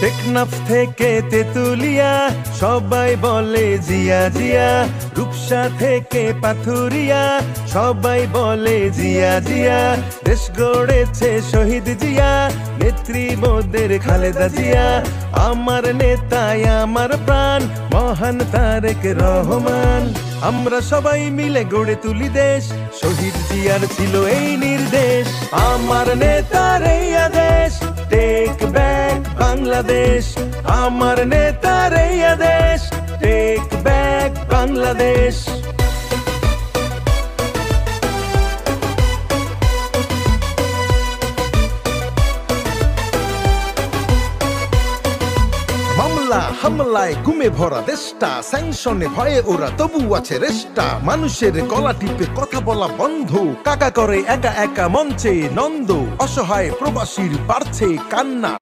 টেকনাফ থেকে তেতুলিয়া সবাই বলে জিয়া জিয়া, রূপসা থেকে পাথুরিয়া সবাই বলে জিয়া জিয়া। দেশ গড়েছে শহীদ জিয়া, নেত্রী মোদের খালেদা জিয়া। আমার নেতায় আমার প্রাণ মহান তারেক রহমান। আমরা সবাই মিলে গড়ে তুলি দেশ, শহীদ জিয়ার ছিল এই নির্দেশ। আমার নেতার এই আদেশ, টেক ব্যাক বাংলাদেশ। আমার নেতার এই আদেশ, টেক ব্যাক বাংলাদেশ। মামলা হামলায় গুমে ভরা দেশটা, স্যাংশনে ভয়ে ওরা তবু আছে রেস্টা। মানুষের গলা টিপে কথা বলা বন্ধ, কাকা করে একা একা মঞ্চে নন্দ। অসহায় প্রবাসীর বাড়ছে কান্না।